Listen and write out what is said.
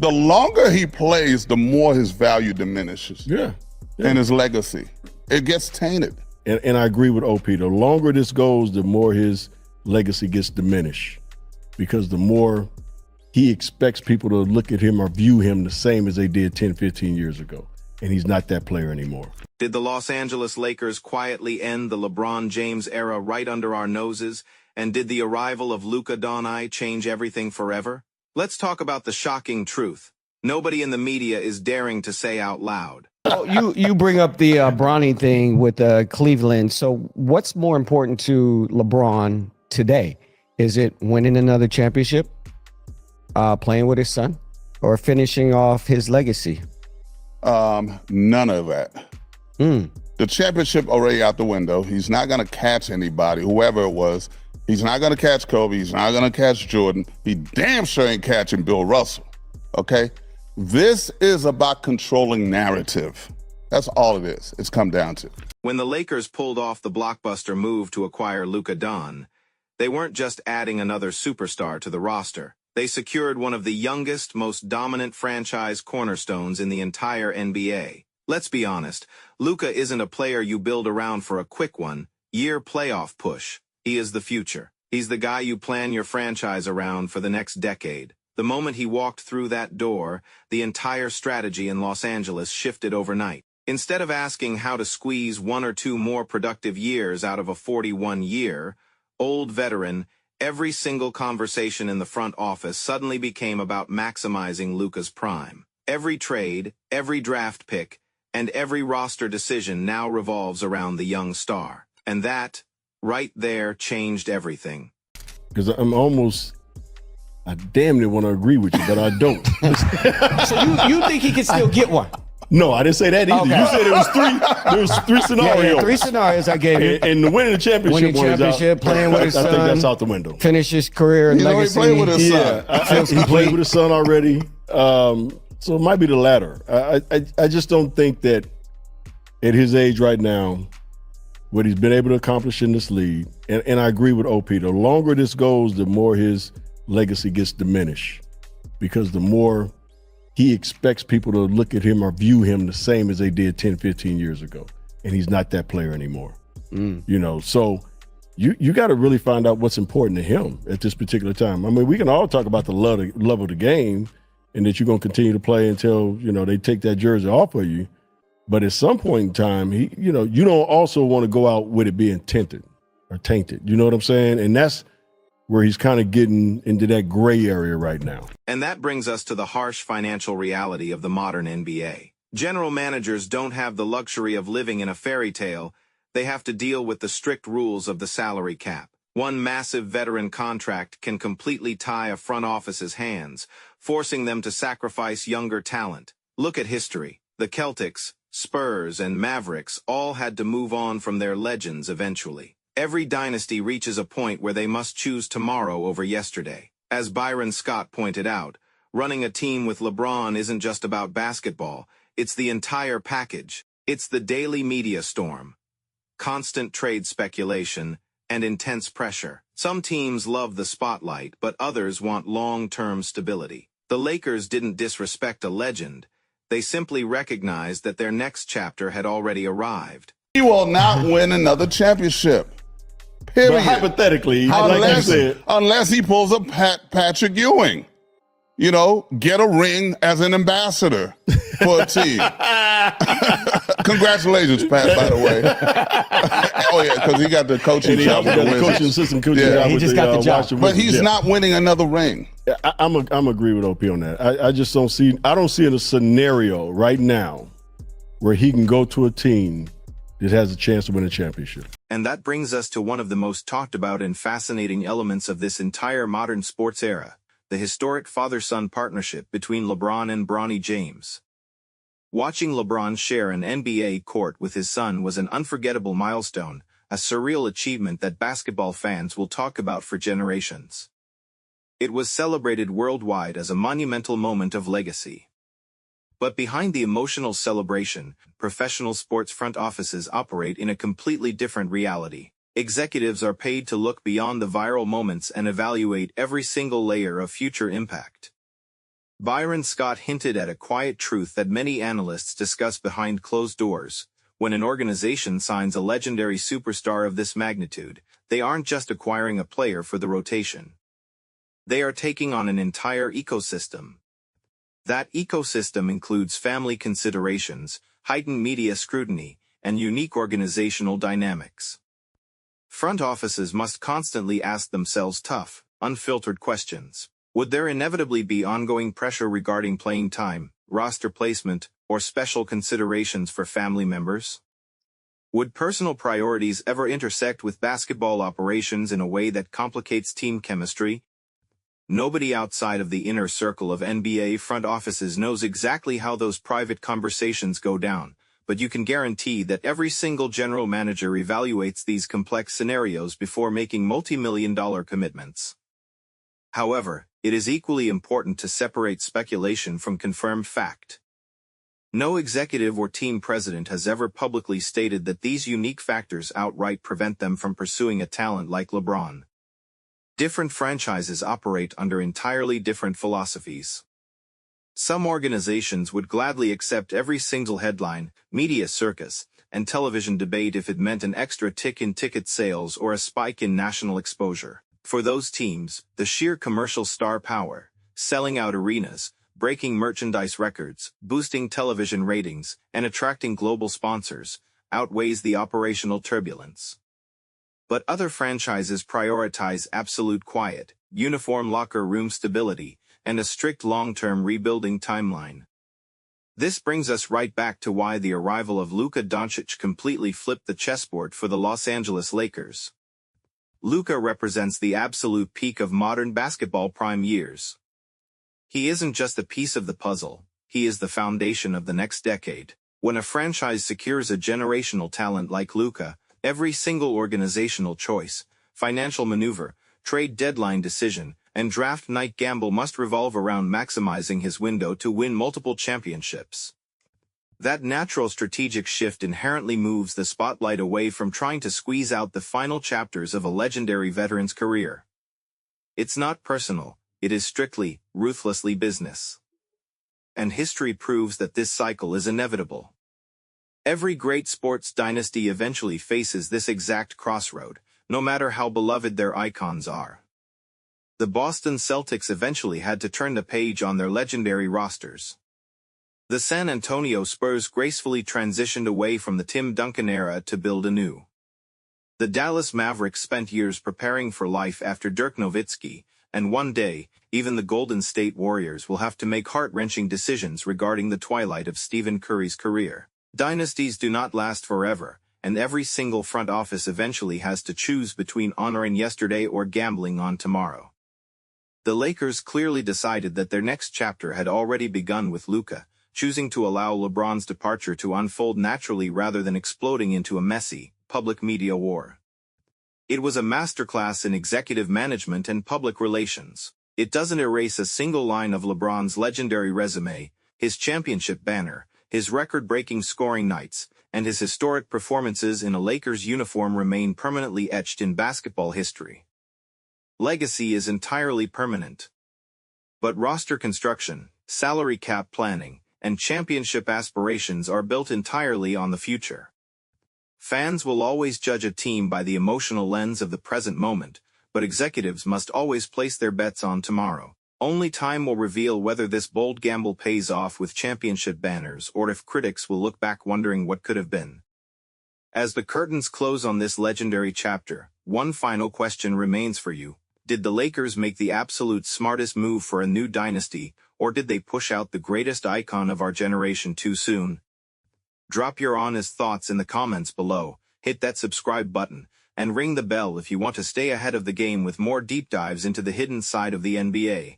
The longer he plays, the more his value diminishes. Yeah. And his legacy. It gets tainted. And I agree with OP. The longer this goes, the more his legacy gets diminished, because the more he expects people to look at him or view him the same as they did 10, 15 years ago. And he's not that player anymore. Did the Los Angeles Lakers quietly end the LeBron James era right under our noses? And did the arrival of Luka Dončić change everything forever? Let's talk about the shocking truth. Nobody in the media is daring to say out loud. Well, you bring up the Bronny thing with Cleveland. So what's more important to LeBron today? Is it winning another championship, playing with his son, or finishing off his legacy? None of that. The championship already out the window. He's not going to catch anybody, whoever it was. He's not going to catch Kobe. He's not going to catch Jordan. He damn sure ain't catching Bill Russell. Okay? This is about controlling narrative. That's all it is. It's come down to. When the Lakers pulled off the blockbuster move to acquire Luka Dončić, they weren't just adding another superstar to the roster. They secured one of the youngest, most dominant franchise cornerstones in the entire NBA. Let's be honest, Luka isn't a player you build around for a quick one-year playoff push. He is the future. He's the guy you plan your franchise around for the next decade. The moment he walked through that door, the entire strategy in Los Angeles shifted overnight. Instead of asking how to squeeze 1 or 2 more productive years out of a 41-year-old veteran, every single conversation in the front office suddenly became about maximizing Luka's prime. Every trade, every draft pick, and every roster decision now revolves around the young star. And that, right there, changed everything. Because I damn near want to agree with you, but I don't. So you think he can still get one? No, I didn't say that either. Okay. You said it was 3. There was 3 scenarios. Yeah, 3 scenarios I gave you. And the winning the championship, playing with his son. I think that's out the window. Finish his career and legacy. He played with his son. He played with his son already. So it might be the latter. I just don't think that at his age right now, what he's been able to accomplish in this league, and I agree with OP, the longer this goes, the more his legacy gets diminished, because the more he expects people to look at him or view him the same as they did 10, 15 years ago. And he's not that player anymore. You know, so you got to really find out what's important to him at this particular time. I mean, we can all talk about the love of the game and that you're going to continue to play until, you know, they take that jersey off of you. But at some point in time, you don't also want to go out with it being tainted. You know what I'm saying? And that's where he's kind of getting into that gray area right now. And that brings us to the harsh financial reality of the modern NBA. General managers don't have the luxury of living in a fairy tale. They have to deal with the strict rules of the salary cap. One massive veteran contract can completely tie a front office's hands, forcing them to sacrifice younger talent. Look at history. The Celtics, Spurs, and Mavericks all had to move on from their legends eventually. Every dynasty reaches a point where they must choose tomorrow over yesterday. As Byron Scott pointed out, running a team with LeBron isn't just about basketball, it's the entire package. It's the daily media storm, constant trade speculation, and intense pressure. Some teams love the spotlight, but others want long-term stability. The Lakers didn't disrespect a legend. They simply recognized that their next chapter had already arrived. He will not win another championship. Period. But hypothetically, like you said, unless he pulls a Patrick Ewing, you know, get a ring as an ambassador for a team. Congratulations, Pat, by the way. Oh yeah, because he got the coaching job with the Wizards. He just got the job. But he's not winning another ring. I'm agree with OP on that. I just don't see a scenario right now where he can go to a team that has a chance to win a championship. And that brings us to one of the most talked about and fascinating elements of this entire modern sports era, the historic father-son partnership between LeBron and Bronny James. Watching LeBron share an NBA court with his son was an unforgettable milestone, a surreal achievement that basketball fans will talk about for generations. It was celebrated worldwide as a monumental moment of legacy. But behind the emotional celebration, professional sports front offices operate in a completely different reality. Executives are paid to look beyond the viral moments and evaluate every single layer of future impact. Byron Scott hinted at a quiet truth that many analysts discuss behind closed doors. When an organization signs a legendary superstar of this magnitude, they aren't just acquiring a player for the rotation. They are taking on an entire ecosystem. That ecosystem includes family considerations, heightened media scrutiny, and unique organizational dynamics. Front offices must constantly ask themselves tough, unfiltered questions. Would there inevitably be ongoing pressure regarding playing time, roster placement, or special considerations for family members? Would personal priorities ever intersect with basketball operations in a way that complicates team chemistry? Nobody outside of the inner circle of NBA front offices knows exactly how those private conversations go down, but you can guarantee that every single general manager evaluates these complex scenarios before making multi-million-dollar commitments. However, it is equally important to separate speculation from confirmed fact. No executive or team president has ever publicly stated that these unique factors outright prevent them from pursuing a talent like LeBron. Different franchises operate under entirely different philosophies. Some organizations would gladly accept every single headline, media circus, and television debate if it meant an extra tick in ticket sales or a spike in national exposure. For those teams, the sheer commercial star power, selling out arenas, breaking merchandise records, boosting television ratings, and attracting global sponsors, outweighs the operational turbulence. But other franchises prioritize absolute quiet, uniform locker room stability, and a strict long-term rebuilding timeline. This brings us right back to why the arrival of Luka Dončić completely flipped the chessboard for the Los Angeles Lakers. Luka represents the absolute peak of modern basketball prime years. He isn't just a piece of the puzzle, he is the foundation of the next decade. When a franchise secures a generational talent like Luka, every single organizational choice, financial maneuver, trade deadline decision, and draft night gamble must revolve around maximizing his window to win multiple championships. That natural strategic shift inherently moves the spotlight away from trying to squeeze out the final chapters of a legendary veteran's career. It's not personal, it is strictly, ruthlessly business. And history proves that this cycle is inevitable. Every great sports dynasty eventually faces this exact crossroad, no matter how beloved their icons are. The Boston Celtics eventually had to turn the page on their legendary rosters. The San Antonio Spurs gracefully transitioned away from the Tim Duncan era to build anew. The Dallas Mavericks spent years preparing for life after Dirk Nowitzki, and one day, even the Golden State Warriors will have to make heart-wrenching decisions regarding the twilight of Stephen Curry's career. Dynasties do not last forever, and every single front office eventually has to choose between honoring yesterday or gambling on tomorrow. The Lakers clearly decided that their next chapter had already begun with Luka, choosing to allow LeBron's departure to unfold naturally rather than exploding into a messy, public media war. It was a masterclass in executive management and public relations. It doesn't erase a single line of LeBron's legendary resume, his championship banner, his record-breaking scoring nights, and his historic performances in a Lakers uniform remain permanently etched in basketball history. Legacy is entirely permanent. But roster construction, salary cap planning, and championship aspirations are built entirely on the future. Fans will always judge a team by the emotional lens of the present moment, but executives must always place their bets on tomorrow. Only time will reveal whether this bold gamble pays off with championship banners or if critics will look back wondering what could have been. As the curtains close on this legendary chapter, one final question remains for you. Did the Lakers make the absolute smartest move for a new dynasty, or did they push out the greatest icon of our generation too soon? Drop your honest thoughts in the comments below, hit that subscribe button, and ring the bell if you want to stay ahead of the game with more deep dives into the hidden side of the NBA.